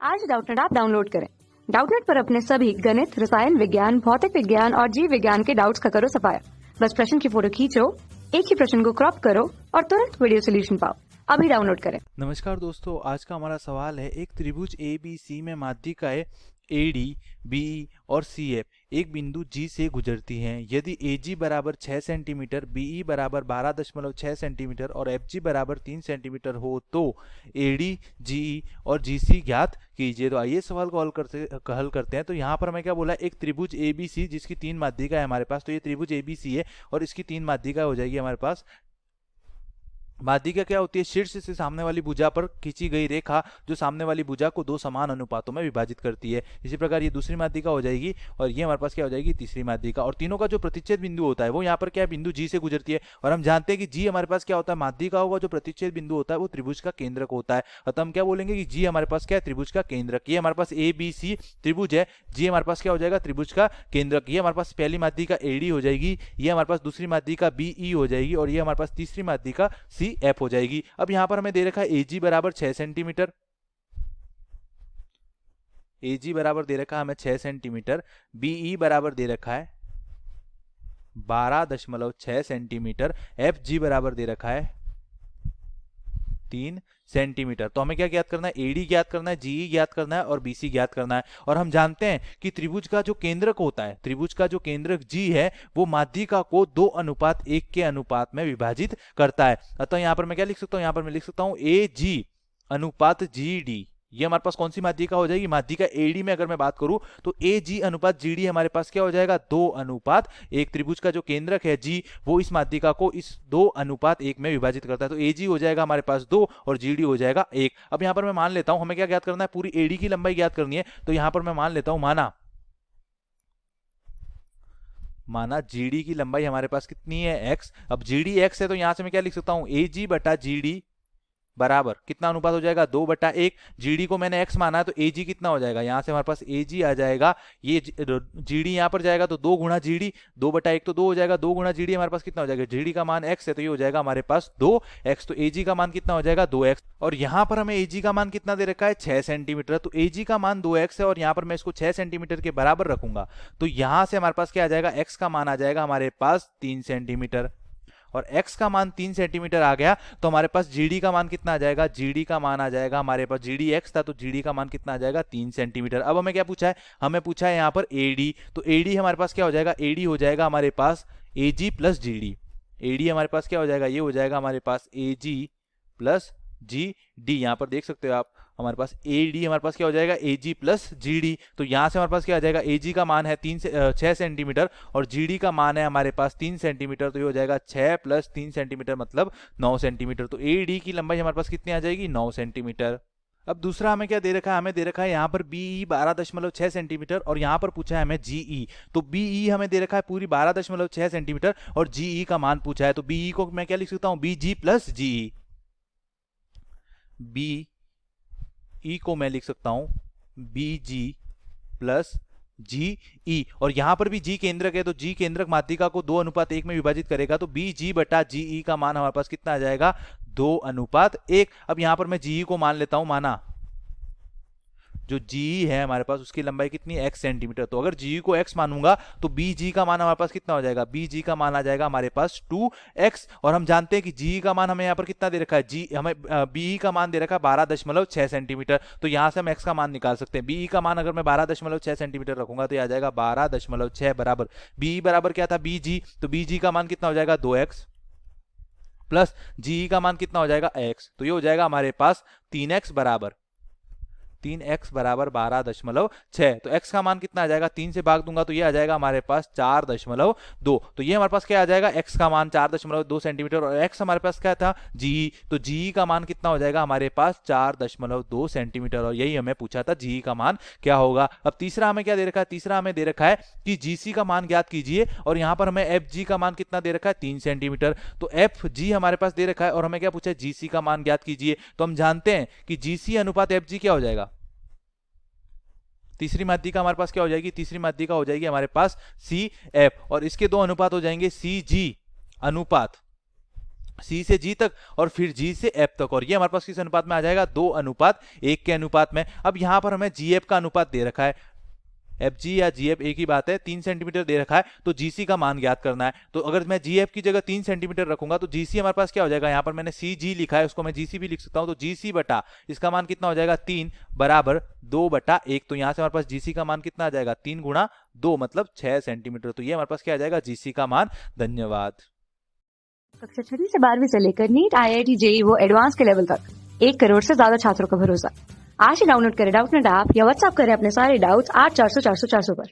आज Doubtnut app download करें। Doubtnut पर अपने सभी गणित, रसायन विज्ञान, भौतिक विज्ञान और जीव विज्ञान के डाउट्स का करो सफाया। बस प्रश्न की फोटो खींचो, एक ही प्रश्न को क्रॉप करो और तुरंत वीडियो सोल्यूशन पाओ। अभी डाउनलोड करें। नमस्कार दोस्तों, आज का हमारा सवाल है एक त्रिभुज ABC में माध्यिकाएं AD, BE और CF एक बिंदु G से गुजरती हैं। यदि AG बराबर 6 सेंटीमीटर, BE बराबर 12.6 सेंटीमीटर और FG बराबर 3 सेंटीमीटर हो तो AD, GE और GC ज्ञात कीजिए। तो आइए सवाल को हल करते हैं। तो यहाँ पर हमें क्या बोला, एक त्रिभुज ABC जिसकी 3 माध्यिकाएं हमारे पास। तो ये त्रिभुज ABC है और इसकी 3 माध्यिकाएं हो जाएगी हमारे पास। माध्यिका क्या होती है? शीर्ष से सामने वाली भुजा पर खींची गई रेखा जो सामने वाली भुजा को 2 समान अनुपातों में विभाजित करती है। इसी प्रकार ये दूसरी माध्यिका हो जाएगी और ये हमारे पास क्या हो जाएगी? तीसरी माध्यिका। और तीनों का जो प्रतिच्छेद बिंदु होता है वो यहाँ पर क्या है? बिंदु G से गुजरती है। और हम जानते हैं कि G हमारे पास क्या होता है? माध्यिकाओं का जो प्रतिच्छेद बिंदु होता है वो त्रिभुज का केंद्रक होता है। अतः हम क्या बोलेंगे कि G हमारे पास क्या है? त्रिभुज का केंद्रक। ये हमारे पास ABC त्रिभुज है, G हमारे पास क्या हो जाएगा? त्रिभुज का केंद्रक। ये हमारे पास पहली माध्यिका AD हो जाएगी, ये हमारे पास दूसरी माध्यिका BE हो जाएगी और ये हमारे पास तीसरी माध्यिका CF हो जाएगी। अब यहां पर हमें दे रखा है AG बराबर 6 सेंटीमीटर, AG बराबर दे रखा है हमें 6 सेंटीमीटर, BE बराबर दे रखा है 12.6 सेंटीमीटर, FG बराबर दे रखा है 3 सेंटीमीटर। तो हमें क्या ज्ञात करना है? AD ज्ञात करना है, GE ज्ञात करना है और BC ज्ञात करना है। और हम जानते हैं कि त्रिभुज का जो केंद्रक होता है, त्रिभुज का जो केंद्रक G है वो माध्यिका को 2:1 के अनुपात में विभाजित करता है। अतः यहां पर मैं क्या लिख सकता हूं? यहां पर मैं लिख सकता हूं AG अनुपात GD। ये हमारे पास कौन सी माध्यिका हो जाएगी? माध्यिका AD में अगर मैं बात करूं तो AG अनुपात GD हमारे पास क्या हो जाएगा? 2:1। त्रिभुज का जो केंद्रक है G वो इस माध्यिका को इस 2:1 में विभाजित करता है। तो AG हो जाएगा हमारे पास 2 और GD हो जाएगा 1। अब यहां पर मैं मान लेता हूं, हमें क्या ज्ञात करना है? पूरी AD की लंबाई ज्ञात करनी है। तो यहां पर मैं मान लेता हूं, माना GD की लंबाई हमारे पास कितनी है? X। अब GD X है तो यहां से मैं क्या लिख सकता हूं? AG बटा GD बराबर कितना अनुपात हो जाएगा? 2/1। GD को मैंने x माना है तो AG कितना हो जाएगा? यहां से हमारे पास AG आ जाएगा, ये GD यहां पर जाएगा तो 2 गुणा GD, 2/1 तो 2 हो जाएगा, 2 गुणा GD हमारे पास कितना हो जाएगा? GD का मान x है तो ये हो जाएगा हमारे पास 2x। तो AG का मान कितना हो जाएगा? 2x। और यहां पर हमें AG का मान कितना दे रखा है? 6 सेंटीमीटर। तो AG का मान 2x है और यहां पर मैं इसको 6 सेंटीमीटर के बराबर रखूंगा तो यहां से हमारे पास क्या आ जाएगा? x का मान आ जाएगा हमारे पास 3 सेंटीमीटर। और x का मान 3 सेंटीमीटर आ गया तो हमारे पास GD का मान कितना आ जाएगा? GD का मान आ जाएगा हमारे पास, GD x था तो GD का मान कितना आ जाएगा? 3 सेंटीमीटर। अब हमें क्या पूछा है? हमें पूछा है यहाँ पर AD। तो AD हमारे पास क्या हो जाएगा? AD हो जाएगा हमारे पास AG प्लस GD। AD हमारे पास क्या हो जाएगा? ये हो जाएगा हमारे पास AG प्लस GD। यहाँ पर देख सकते हो आप, हमारे पास AD हमारे पास क्या हो जाएगा? AG plus GD। तो यहां से हमारे पास क्या आ जाएगा? AG का मान है 6 सेंटीमीटर और GD का मान है हमारे पास 3 सेंटीमीटर। तो ये हो जाएगा 6 प्लस 3 सेंटीमीटर मतलब 9 सेंटीमीटर। तो AD की लंबाई हमारे पास कितनी आ जाएगी? 9 सेंटीमीटर। अब दूसरा हमें क्या दे रखा है? हमें दे रखा है यहाँ पर BE 12.6 सेंटीमीटर और यहाँ पर पूछा है हमें GE। तो BE हमें दे रखा है पूरी 12.6 सेंटीमीटर और GE का मान पूछा है। तो BE को मैं क्या लिख सकता हूँ? BG plus GE। BE को मैं लिख सकता हूं BG प्लस GE। और यहां पर भी G केंद्रक है तो G केंद्रक माध्यिका को 2:1 में विभाजित करेगा तो BG बटा GE का मान हमारे पास कितना आ जाएगा? 2:1। अब यहां पर मैं GE को मान लेता हूं, माना जो GE है हमारे पास उसकी लंबाई कितनी है? x centimetre. तो अगर GE को x मानूंगा तो BG का मान हमारे पास कितना हो जाएगा? BG का मान आ जाएगा हमारे पास 2x। और हम जानते हैं कि GE का मान हमें यहाँ पर कितना दे रखा है? हमें BE का मान दे रखा है 12.6 सेंटीमीटर। तो यहां से हम x का मान निकाल सकते हैं। BE का मान अगर मैं 12.6 सेंटीमीटर रखूंगा तो यह आ जाएगा 12.6 बराबर BE बराबर क्या था? BG। तो BG का मान कितना हो जाएगा? 2x प्लस GE का मान कितना हो जाएगा? x। तो ये हो जाएगा हमारे पास 3x बराबर 12.6। तो x का मान कितना आ जाएगा? 3 से भाग दूंगा तो ये आ जाएगा हमारे पास 4.2। तो ये हमारे पास क्या आ जाएगा? x का मान 4.2 सेंटीमीटर और x हमारे पास क्या था? GE। तो GE का मान कितना हो जाएगा हमारे पास? 4.2 सेंटीमीटर। और यही हमें पूछा था GE का मान क्या होगा। अब तीसरा हमें क्या दे रखा है? तीसरा हमें दे रखा है कि GC का मान ज्ञात कीजिए और यहां पर हमें FG का मान कितना दे रखा है? 3 सेंटीमीटर। तो FG हमारे पास दे रखा है और हमें क्या पूछा है? GC का मान ज्ञात कीजिए। तो हम जानते हैं कि GC अनुपात FG क्या हो जाएगा? तीसरी माध्यिका हमारे पास क्या हो जाएगी? तीसरी माध्यिका हो जाएगी हमारे पास CF और इसके 2 अनुपात हो जाएंगे CG अनुपात सी से जी तक और फिर जी से एफ तक, और ये हमारे पास किस अनुपात में आ जाएगा, 2:1 के अनुपात में। अब यहां पर हमें जी एफ का अनुपात दे रखा है, एफ जी या जी एफ एक ही बात है, 3 सेंटीमीटर दे रखा है, तो जीसी का मान ज्ञात करना है। तो अगर मैं जी एफ की जगह 3 सेंटीमीटर रखूंगा तो जीसी हमारे पास क्या हो जाएगा, यहां पर मैंने सी जी लिखा है, उसको मैं जीसी भी लिख सकता हूं, तो जीसी बटा इसका मान कितना हो जाएगा, 3 बराबर 2/1। तो यहां से हमारे पास जीसी का मान कितना आ जाएगा, 3 गुणा 2 मतलब 6 सेंटीमीटर। तो ये हमारे पास क्या आ जाएगा, जीसी का मान। धन्यवाद। कक्षा 6वीं से 12वीं से लेकर नीट, IIT, JEE वो एडवांस के लेवल तक 1 करोड़ से ज्यादा छात्रों का भरोसा। आज ही डाउनलोड करें डाउटनेट ऐप या व्हाट्सएप करें अपने सारे डाउट्स 8400 400 400 पर।